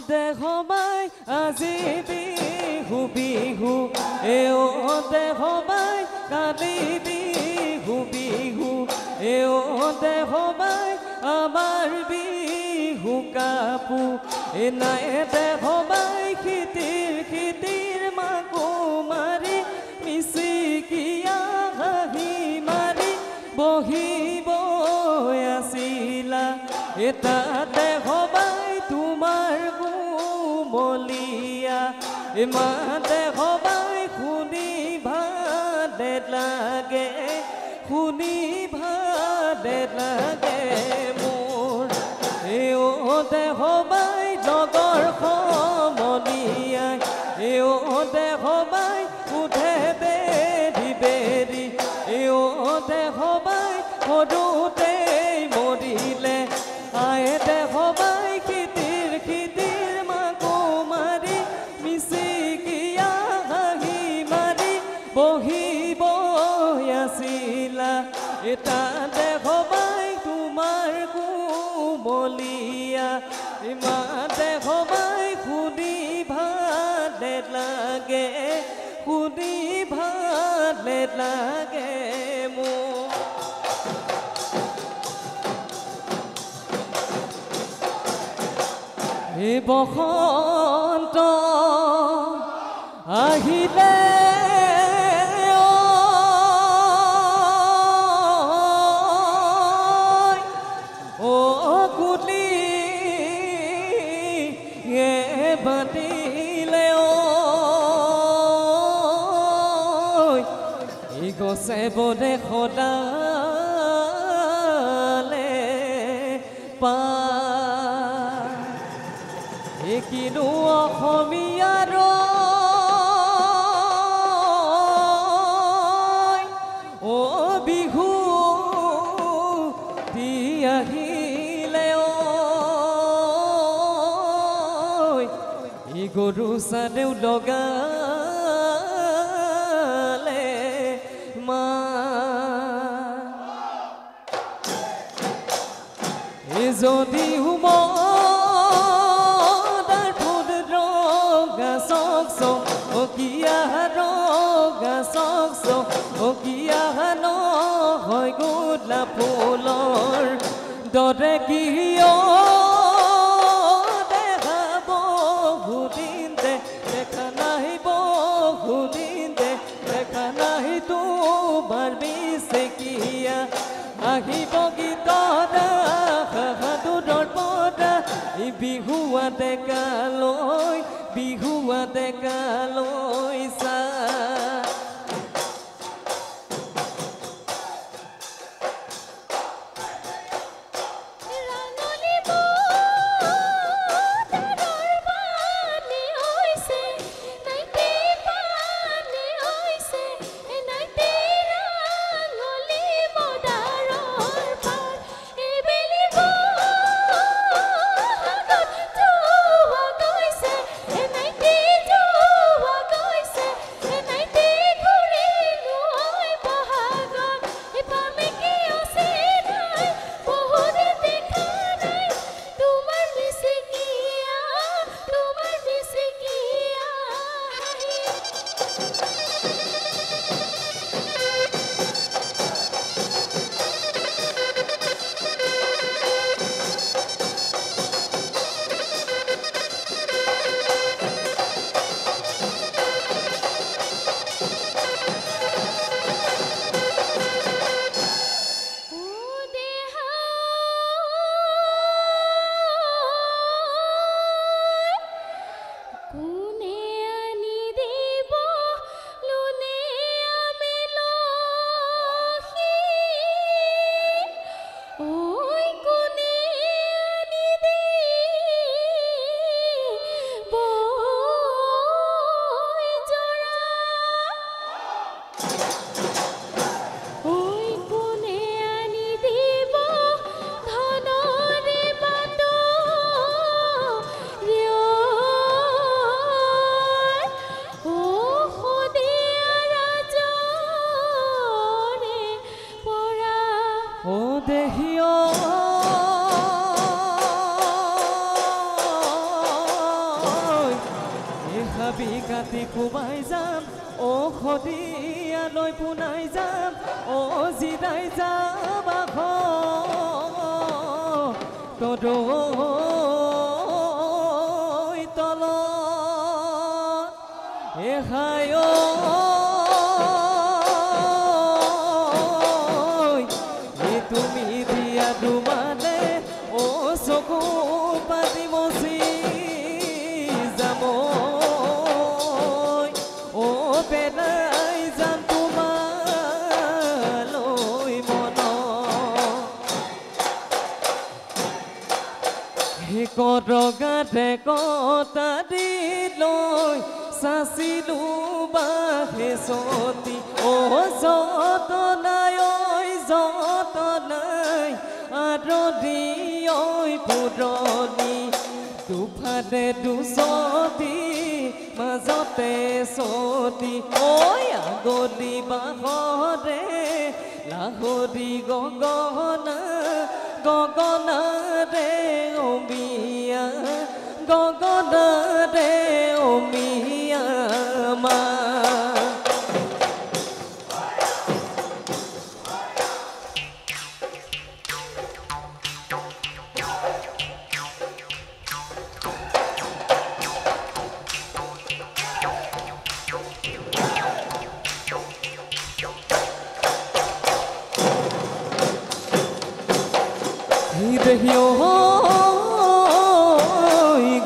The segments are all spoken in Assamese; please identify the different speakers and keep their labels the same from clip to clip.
Speaker 1: দেহবাই আজি বিহু বিহু দেহবাই কালি বিহু বিহু দেহবাই আমাৰ বিহু কাপু নাই দেহবাই খিতিৰ মাকো মাৰি মিচিকিয়া হাঁহি মাৰি বহিব আছিলা এটা দেহবাই তোমাৰ গুমলীয়া মাতে হবাই শুনি ভালে লাগে শুনি ভালে লাগে মোৰ দেহবাই জগৰ সমনীয়াই দেহবাই উঠে বেৰি বেৰি দেহবাই সৰুতেই মৰিলে আই দেহবাই খিতিৰ মাকো মাৰি মিচিকিয়া হাঁহি মাৰি বহিব আছিলা এটা দেহবাই তোমাৰ কুমলীয়া ইমান দেহবাই শুনি ভালে লাগে শুনি ভালে লাগে মোৰ বসন্ত আহিলে কুলি বাতিলে গছে বনে সদালে পা কিনো অসমীয়াৰ বিহু দি আহিলে গৰু চানেও লগালে মা যদি হয় গোলাপ ফুলৰ দৰে কিয় দেখা বহুদিন দেখা নাই বহুদিন দেখা নাই তোমাৰ মিচিকিয়া আহিব গীতৰ দূৰৰ পৰা বিহুৱা ডেকালৈ চা
Speaker 2: Night
Speaker 1: হাবি কাটি কোবাই যাম ঔষধিয়ালৈ পোনাই যাম জিৰাই যাম আখ তদৈ তলত এহায় তুমি দিয়া দুমানে চকু পাতি মচি যাম পেলাই যাম তোমালৈ মন কটকাতে কটা দি লৈ চাচিলো বাহে চতি যতনাই যতনাই আদৰি পুৰণি দুফালে দুচতি মাজতে চতি আগলি বাহৰে লাহৰি গগনা গগনাৰে অমিয়া গগনাৰে অমিয়া মা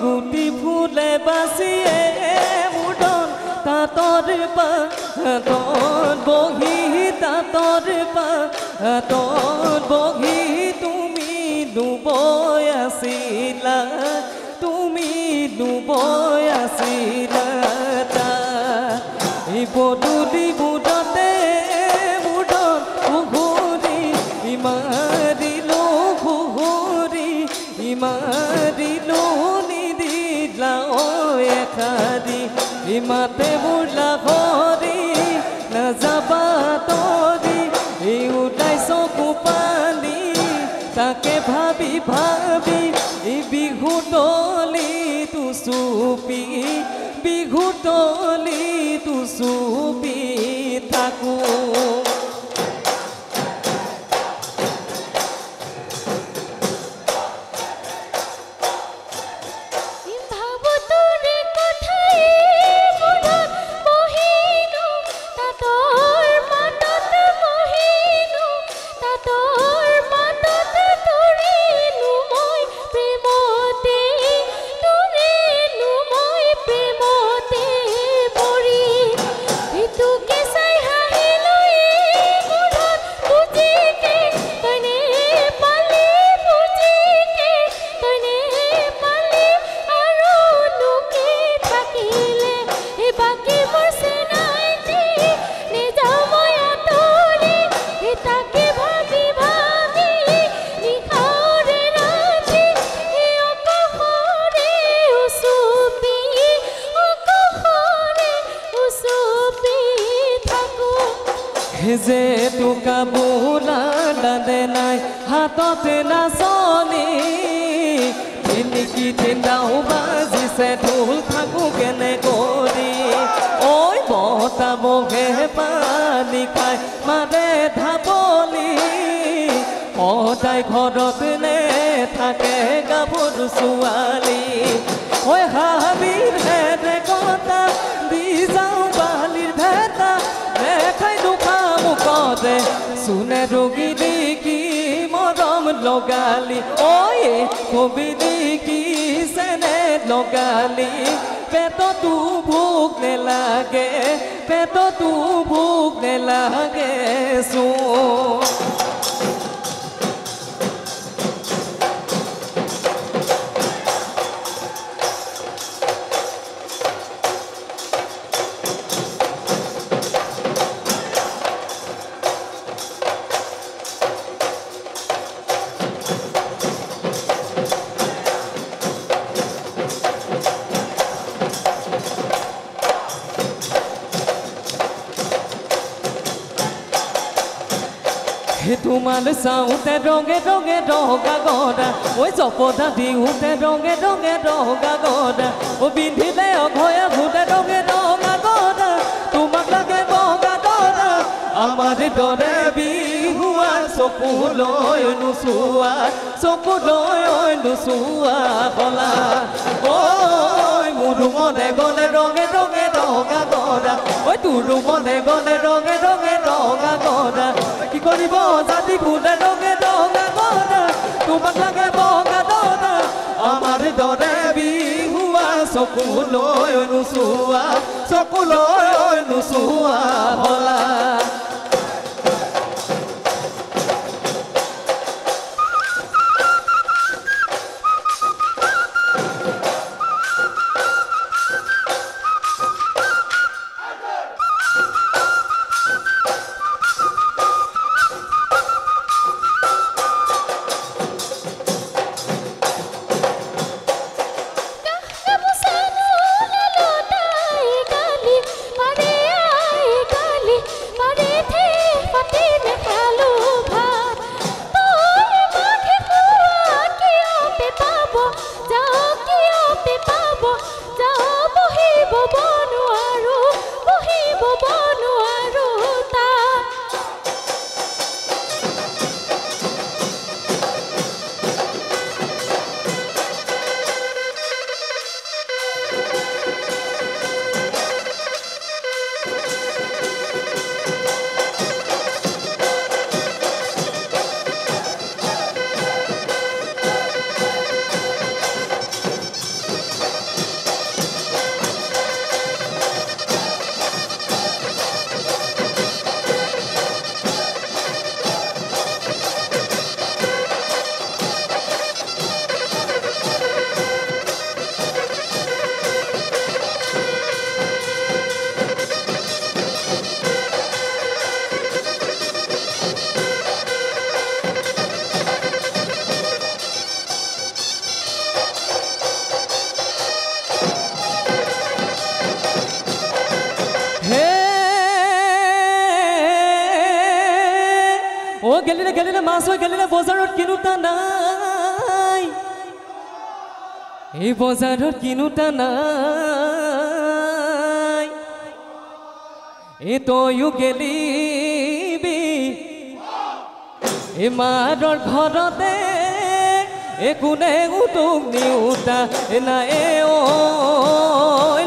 Speaker 1: গুটি ফুলে বাচিয়ে মুদন তাঁতৰ পাতত বহি তাঁতৰ পাতত বহি তুমি ডুবই আছিলা তুমি ডুবই আছিলা পদূলি বুটতে মুদন ঘূৰি মাৰিলো ঘূৰি মাৰিলো নিদিলা এখাদি ইমাতে বুলা ভৰি নাযাবা তৰি উদাই চকু পানী তাকে ভাবি ভাবি বিহুতলি তু চুপি বিহুতলি তু চুপি থাকো যে তোকা বোলা দাদে নাই হাততে নাচনি কি তিনটাও বাজিছে ঢোল থাকো কেনে কৰি ঐ বতা বহে পানী খাই মাৰে ধাপলি সদায় ঘৰত নে থাকে গাভৰু ছোৱালী ঐ হাবিৰ ভেদে কটা দি যাওঁ বালিৰ ভেটা দেখাই দুখা মুখতে চুনে ৰোগিলি কি মৰম লগালি ঐ কবিলি কি চেনে লগালি পেটতো ভোক নেলাগে পেটতো ভোক নেলাগে চোন তোমার চাওঁতে ৰঙে ৰঙে ৰগা গদা ঐ জপদা দিওঁতে ৰঙে ৰঙে ৰগা গদা ও পিন্ধিলে অঘয়া ভূতে দৰে বিহুৱা চকুলৈ নোচোৱা চকুলৈ নোচোৱা কলা ঐ মোৰ মনে গলে ৰঙে ৰঙে ৰঙা কৰা ঐ তোৰ মনে গলে ৰঙে ৰঙে ৰঙা কৰা কি কৰিব জাতি ফুলে ৰঙে ৰঙা কৰা তোমাক লাগে বগা দৰা আমাৰ দৰে বিহুৱা চকুলৈ নোচোৱা চকুলৈ নোচোৱা হলা গেলিলে মাছ হৈ গেলিলে বজাৰত কিনোতা নাই এই বজাৰত কিনোতা নাই এই তয়ো গেলিবি এই মাৰৰ ঘৰতে কোনে তোক নিউতা নাই ঐ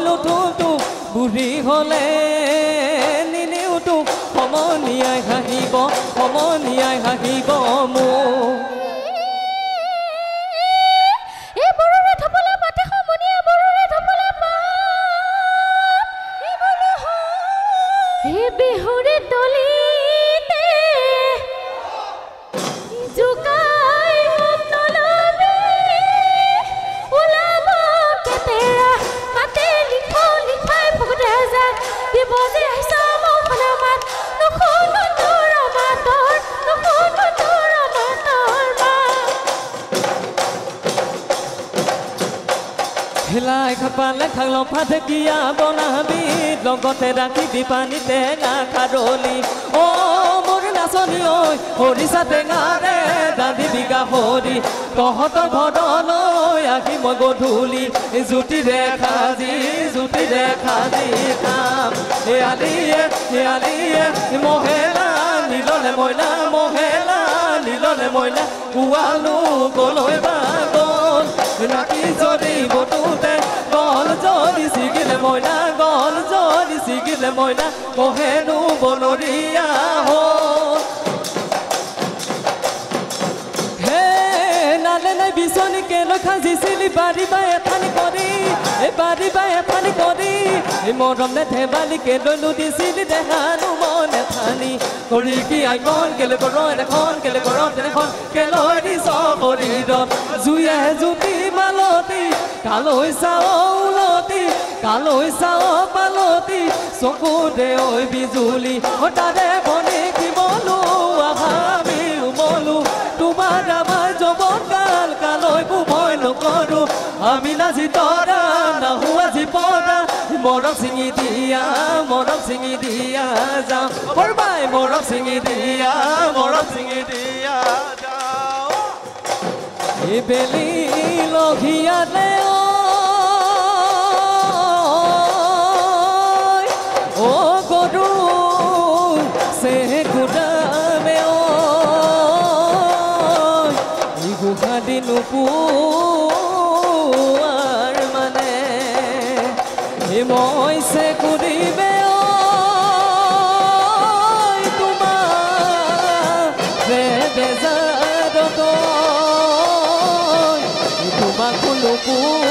Speaker 1: লুঠুটো বুঢ়ী হলে নিনিও তোক সমনীয়াই হাঁহিব সমনীয়াই হাঁহিব মোক
Speaker 2: বিহুৰে তলিতে জুকাই নলবি ওলাব কেতেৰা হাতে লিখাই ভগতে যায় দিব যে আহিছা মৌখনা মাত নুশুনো তোৰ মাতৰ নুশুনো তোৰ মাতৰ
Speaker 1: হেলাই খাপালে খালো ফাটেকিয়া বনাবি লগতে ৰাখিবি পানী টেঙা খাৰলি অ মোৰ নাচনি ঐ সৰিছা টেঙাৰে ৰান্ধিবি গাহৰি তহঁতৰ ঘৰলৈ আহি মই গধূলি জুতিৰে খাজি খাম এয়ালিয়ে মহেলা নীললে মইনা কুৱালো গলৈ বা গল নাকি যদি বটুতে গল যদি ছিগিলে মইনা কহেনো বনৰীয়া হ'ল হে নালে নাই বিচনীকে লৈ খাজিছিলি বাৰী বা এঠানি কৰি এই মৰম নে ধেমালিকে লৈ নুদিছিলি দেহানো মন এঠানি কৰি কি আইকন কেলে কৰ এখন কেলে কৰ তেনেখন কেলৈ দিছ শৰীৰত জুয়ে জুতি মালতি কালৈ চাও পালতি চকুতে ঐ বিজুলি তাৰে বনি কিবলো আহামি উমলো তোমাৰ আমাৰ যবন কালৈ ভয় নকৰো আমি নাজি তৰা নাহো আজি পৰা মৰম চিঙি দিয়া যাওঁ কৰবাই মৰম চিঙি দিয়া যাওঁ এই বেলি লঘিয়ালে ও গৰু সে গুড়া নোপোৱাৰ মানে মই সে কৰিবে তোমাৰ বেজাৰত তোমাক নোপোৱাৰ